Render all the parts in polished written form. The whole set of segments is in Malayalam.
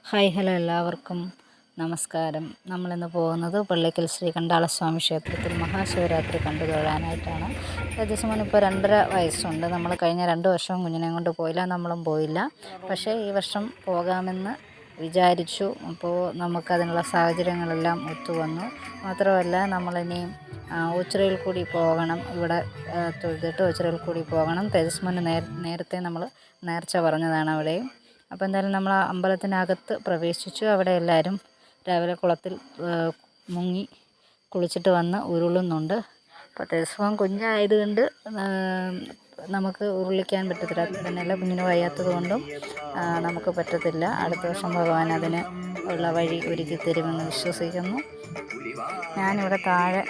ഹായ് ഹലോ എല്ലാവർക്കും നമസ്കാരം. നമ്മളിന്ന് പോകുന്നത് പള്ളിക്കൽ ശ്രീ കണ്ടാളസ്വാമി ക്ഷേത്രത്തിൽ മഹാശിവരാത്രി കണ്ടു തൊഴാനായിട്ടാണ്. രജസ്മോന് ഇപ്പോൾ 2.5 വയസ്സുണ്ട്. നമ്മൾ കഴിഞ്ഞ 2 വർഷവും കുഞ്ഞിനെ കൊണ്ട് പോയില്ല, നമ്മളും പോയില്ല. പക്ഷേ ഈ വർഷം പോകാമെന്ന് വിചാരിച്ചു. അപ്പോൾ നമുക്കതിനുള്ള സാഹചര്യങ്ങളെല്ലാം ഒത്തുവന്നു. മാത്രമല്ല നമ്മളിനിയും ഓച്ചിറയിൽ കൂടി പോകണം. ഇവിടെ തൊഴുതിട്ട് ഓച്ചിറയിൽ കൂടി പോകണം. തേജസ്മോന് നേരത്തെ നമ്മൾ നേർച്ച പറഞ്ഞതാണ് അവിടെയും. അപ്പോൾ എന്തായാലും നമ്മൾ ആ അമ്പലത്തിനകത്ത് പ്രവേശിച്ചു. അവിടെ എല്ലാവരും രാവിലെ കുളത്തിൽ മുങ്ങി കുളിച്ചിട്ട് വന്ന് ഉരുളുന്നുണ്ട്. അപ്പോൾ തേജസ്മോൻ കുഞ്ഞായതുകൊണ്ട് നമുക്ക് ഉരുളിക്കാൻ പറ്റത്തില്ല. തന്നെയല്ല കുഞ്ഞിന് വയ്യാത്തത് കൊണ്ടും നമുക്ക് പറ്റത്തില്ല. അടുത്ത വർഷം ഭഗവാൻ അതിന് ഉള്ള വഴി ഒരുക്കി തരുമെന്ന് വിശ്വസിക്കുന്നു. ഞാനിവിടെ താഴെ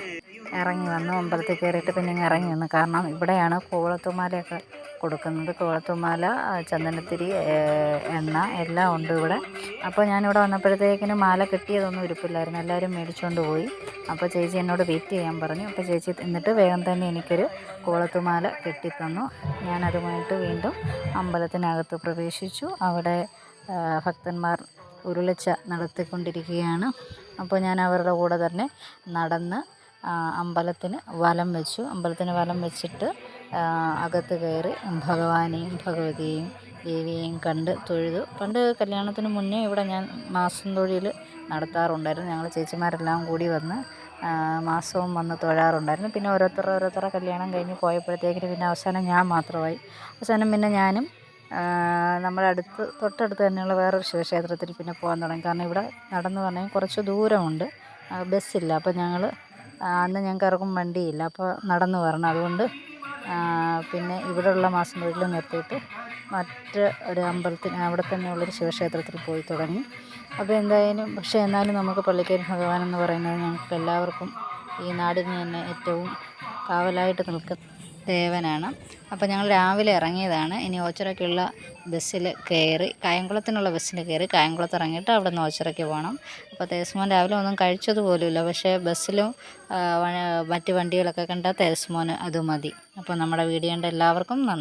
ഇറങ്ങി വന്നു. അമ്പലത്തിൽ കയറിയിട്ട് പിന്നെ ഇങ്ങ് ഇറങ്ങി വന്നു. കാരണം ഇവിടെയാണ് കൂവളത്തുമാലയൊക്കെ കൊടുക്കുന്നത്. കൂവളത്തുമാല, ചന്ദനത്തിരി, എണ്ണ എല്ലാം ഉണ്ട് ഇവിടെ. അപ്പോൾ ഞാനിവിടെ വന്നപ്പോഴത്തേക്കിന് മാല കിട്ടിയതൊന്നും ഇരിപ്പില്ലായിരുന്നു. എല്ലാവരും മേടിച്ചുകൊണ്ട് പോയി. അപ്പോൾ ചേച്ചി എന്നോട് വെയിറ്റ് ചെയ്യാൻ പറഞ്ഞു. അപ്പോൾ ചേച്ചി എന്നിട്ട് വേഗം തന്നെ എനിക്കൊരു കൂവളത്തുമാല കെട്ടിത്തന്നു. ഞാനതുമായിട്ട് വീണ്ടും അമ്പലത്തിനകത്ത് പ്രവേശിച്ചു. അവിടെ ഭക്തന്മാർ ഉരുളിച്ച നടത്തിക്കൊണ്ടിരിക്കുകയാണ്. അപ്പോൾ ഞാൻ അവരുടെ കൂടെ തന്നെ നടന്ന് അമ്പലത്തിന് വലം വെച്ചു. അമ്പലത്തിന് വലം വെച്ചിട്ട് അകത്ത് കയറി ഭഗവാനെയും ഭഗവതിയെയും ദേവിയെയും കണ്ട് തൊഴുതു. പണ്ട് കല്യാണത്തിന് മുന്നേ ഇവിടെ ഞാൻ മാസം തൊഴിൽ നടത്താറുണ്ടായിരുന്നു. ഞങ്ങൾ ചേച്ചിമാരെല്ലാം കൂടി വന്ന് മാസവും വന്ന് തൊഴാറുണ്ടായിരുന്നു. പിന്നെ ഓരോരുത്തരുടെ കല്യാണം കഴിഞ്ഞ് പോയപ്പോഴത്തേക്കിന് പിന്നെ അവസാനം ഞാൻ മാത്രമായി. അവസാനം പിന്നെ ഞാനും നമ്മുടെ തൊട്ടടുത്ത് തന്നെയുള്ള വേറൊരു ശിവക്ഷേത്രത്തിൽ പിന്നെ പോകാൻ തുടങ്ങി. കാരണം ഇവിടെ നടന്നു പറഞ്ഞാൽ കുറച്ച് ദൂരമുണ്ട്, ബസ്സില്ല. അപ്പോൾ അന്ന് ഞങ്ങൾക്ക് ആർക്കും വണ്ടിയില്ല. അപ്പോൾ നടന്നു വരണം. അതുകൊണ്ട് പിന്നെ ഇവിടെയുള്ള മാസം തൊഴിൽ നിർത്തിയിട്ട് മറ്റ് ഒരു അമ്പലത്തിന് അവിടെ തന്നെയുള്ളൊരു ശിവക്ഷേത്രത്തിൽ പോയി തുടങ്ങി. അപ്പോൾ എന്നാലും നമുക്ക് പള്ളിക്കൽ ഭഗവാൻ എന്ന് പറയുന്നത് ഞങ്ങൾക്ക് എല്ലാവർക്കും ഈ നാടിന് തന്നെ ഏറ്റവും കാവലായിട്ട് നിൽക്കുന്ന ദേവനാണ്. അപ്പോൾ ഞങ്ങൾ രാവിലെ ഇറങ്ങിയതാണ്. ഇനി ഓച്ചിറയ്ക്കുള്ള ബസ്സിൽ കയറി കായംകുളത്തിനുള്ള ബസ്സിൽ കയറി കായംകുളത്ത് ഇറങ്ങിയിട്ട് അവിടെ നിന്ന് ഓച്ചിറയ്ക്ക് പോകണം. അപ്പോൾ തേജസ്മോൻ രാവിലെ ഒന്നും കഴിച്ചത് പോലുമില്ല. പക്ഷേ ബസ്സിലും മറ്റ് വണ്ടികളൊക്കെ കണ്ടാൽ തേജസ്മോന് അത് മതി. അപ്പോൾ നമ്മുടെ വീഡിയോ കണ്ട എല്ലാവർക്കും നന്ദി.